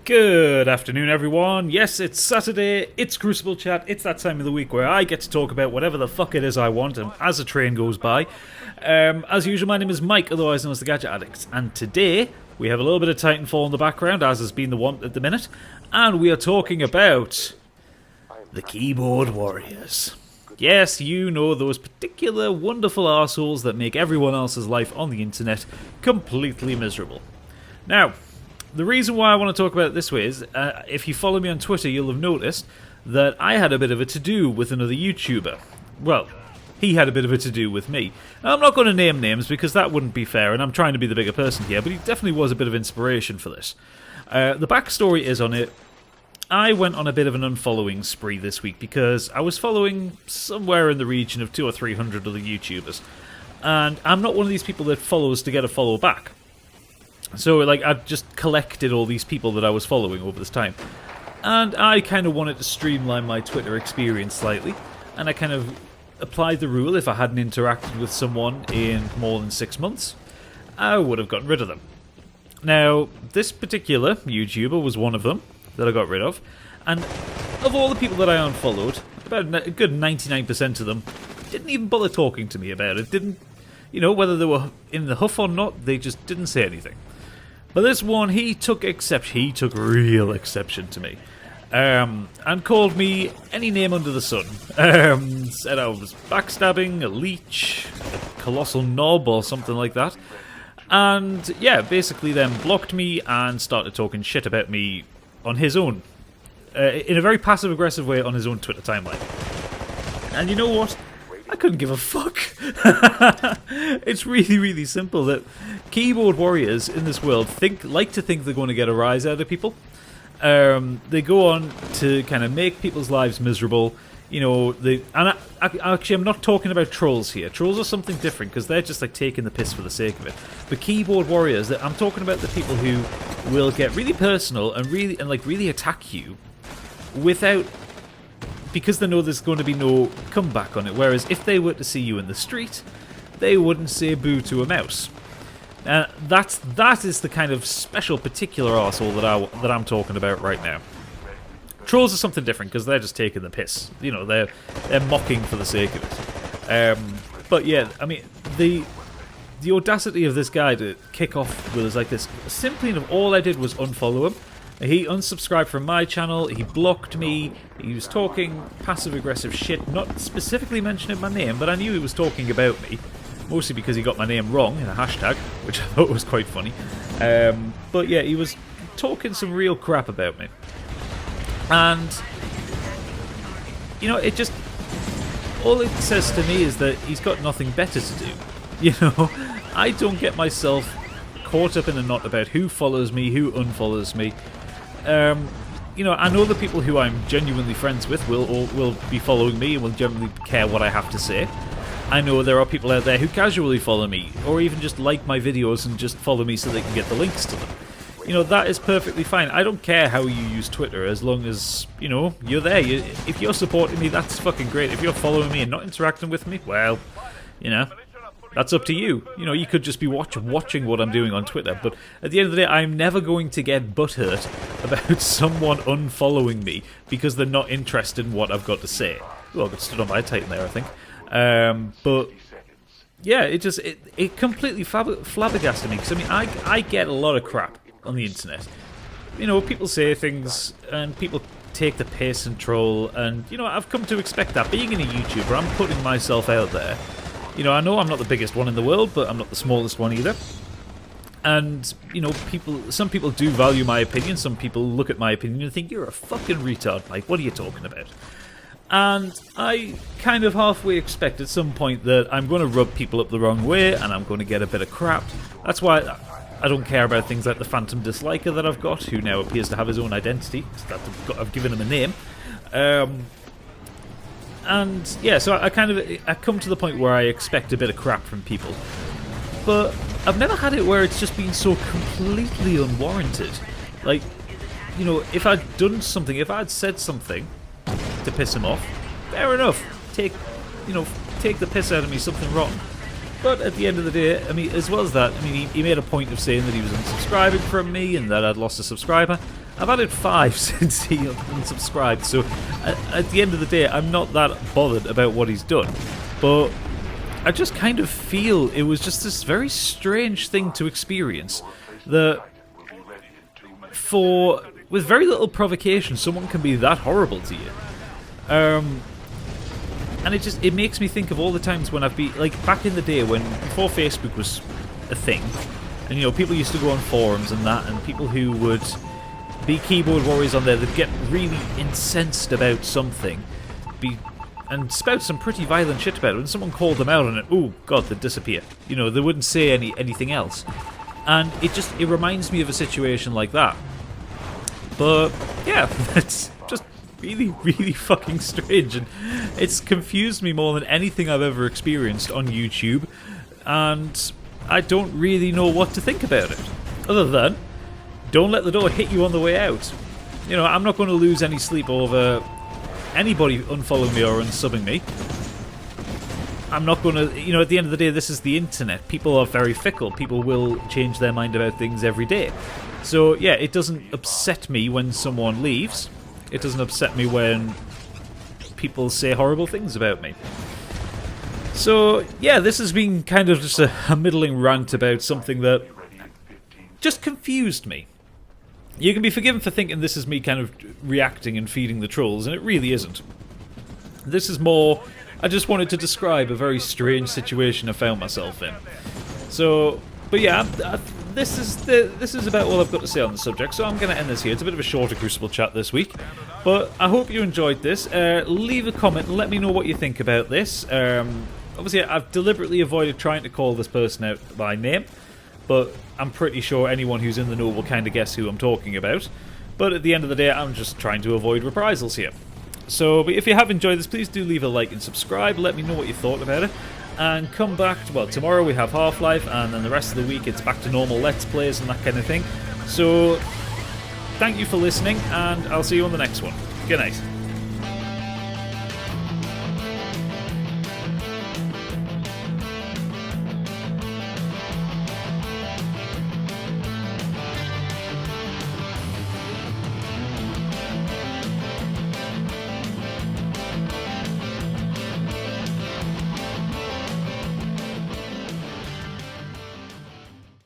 Good afternoon, everyone. Yes, it's Saturday, it's Crucible Chat, it's that time of the week where I get to talk about whatever the fuck it is I want and as a train goes by. As usual, my name is Mike, otherwise known as the Gadget Addict, and today we have a little bit of Titanfall in the background, as has been the want at the minute, and we are talking about the Keyboard Warriors. Yes, you know, those particular wonderful arseholes that make everyone else's life on the internet completely miserable. Now, the reason why I want to talk about it this way is, if you follow me on Twitter, you'll have noticed that I had a bit of a to-do with another YouTuber. Well, he had a bit of a to-do with me. Now, I'm not going to name names because that wouldn't be fair, and I'm trying to be the bigger person here, but he definitely was a bit of inspiration for this. The backstory is on it. I went on a bit of an unfollowing spree this week because I was following somewhere in the region of 200 or 300 other YouTubers. And I'm not one of these people that follows to get a follow back. So, I've just collected all these people that I was following over this time. And I kind of wanted to streamline my Twitter experience slightly. And I kind of applied the rule, if I hadn't interacted with someone in more than 6 months, I would have gotten rid of them. Now, this particular YouTuber was one of them that I got rid of. And of all the people that I unfollowed, about a good 99% of them didn't even bother talking to me about it. Didn't, whether they were in the huff or not, they just didn't say anything. But this one, he took real exception to me. And called me any name under the sun. Said I was backstabbing, a leech, a colossal knob or something like that. And yeah, basically then blocked me and started talking shit about me on his own. In a very passive-aggressive way on his own Twitter timeline. And you know what? I couldn't give a fuck. It's really, really simple that keyboard warriors in this world like to think they're going to get a rise out of people. They go on to kind of make people's lives miserable. Actually, I'm not talking about trolls here. Trolls are something different because they're just like taking the piss for the sake of it. But keyboard warriors, I'm talking about the people who will get really personal and really attack you because they know there's going to be no comeback on it. Whereas if they were to see you in the street, they wouldn't say boo to a mouse. That is the kind of special, particular arsehole that I'm talking about right now. Trolls are something different because they're just taking the piss. They're mocking for the sake of it. But yeah, I mean, the audacity of this guy to kick off with us like this. Simply enough, all I did was unfollow him. He unsubscribed from my channel, he blocked me, he was talking passive-aggressive shit, not specifically mentioning my name, but I knew he was talking about me, mostly because he got my name wrong in a hashtag, which I thought was quite funny. But yeah, he was talking some real crap about me. And, it just, all it says to me is that he's got nothing better to do. I don't get myself caught up in a knot about who follows me, who unfollows me. I know the people who I'm genuinely friends with will be following me and will generally care what I have to say. I know there are people out there who casually follow me, or even just like my videos and just follow me so they can get the links to them. That is perfectly fine. I don't care how you use Twitter as long as, you're there. If you're supporting me, that's fucking great. If you're following me and not interacting with me, well, that's up to you. You could just be watching what I'm doing on Twitter, but at the end of the day, I'm never going to get butthurt about someone unfollowing me because they're not interested in what I've got to say. Well, I got stood on my Titan there, I think. But yeah, it completely flabbergasted me because I get a lot of crap on the internet. People say things and people take the piss and troll, and I've come to expect that. Being a YouTuber, I'm putting myself out there. I know I'm not the biggest one in the world, but I'm not the smallest one either. And, some people do value my opinion. Some people look at my opinion and think, you're a fucking retard, Mike. What are you talking about? And I kind of halfway expect at some point that I'm going to rub people up the wrong way and I'm going to get a bit of crap. That's why I don't care about things like the Phantom Disliker that I've got, who now appears to have his own identity. I've given him a name. And yeah, so I come to the point where I expect a bit of crap from people. But I've never had it where it's just been so completely unwarranted. If I'd done something, if I'd said something to piss him off, fair enough. Take the piss out of me, something wrong. But at the end of the day, as well as that, he made a point of saying that he was unsubscribing from me and that I'd lost a subscriber. I've added 5 since he unsubscribed, so at the end of the day, I'm not that bothered about what he's done. But I just kind of feel it was just this very strange thing to experience, that with very little provocation, someone can be that horrible to you. And it makes me think of all the times when I've been, like, back in the day before Facebook was a thing, and, you know, people used to go on forums and that, and people who would be keyboard warriors on there that get really incensed about something, and spout some pretty violent shit about it, and someone called them out on it, oh god, they'd disappear. You know, they wouldn't say anything else. And it reminds me of a situation like that. But, yeah, it's just really, really fucking strange, and it's confused me more than anything I've ever experienced on YouTube, and I don't really know what to think about it. Other than, don't let the door hit you on the way out. You know, I'm not going to lose any sleep over anybody unfollowing me or unsubbing me. I'm not going to, you know, at the end of the day, this is the internet. People are very fickle. People will change their mind about things every day. So, yeah, it doesn't upset me when someone leaves. It doesn't upset me when people say horrible things about me. So, yeah, this has been kind of just a middling rant about something that just confused me. You can be forgiven for thinking this is me kind of reacting and feeding the trolls, and it really isn't. This is more, I just wanted to describe a very strange situation I found myself in. So, but yeah, this is about all I've got to say on the subject, so I'm going to end this here. It's a bit of a shorter Crucible chat this week, but I hope you enjoyed this. Leave a comment and let me know what you think about this. Obviously, I've deliberately avoided trying to call this person out by name, but I'm pretty sure anyone who's in the know will kind of guess who I'm talking about. But at the end of the day, I'm just trying to avoid reprisals here. So, but if you have enjoyed this, please do leave a like and subscribe. Let me know what you thought about it. And come back, well, tomorrow we have Half-Life, and then the rest of the week it's back to normal Let's Plays and that kind of thing. So, thank you for listening, and I'll see you on the next one. Good night.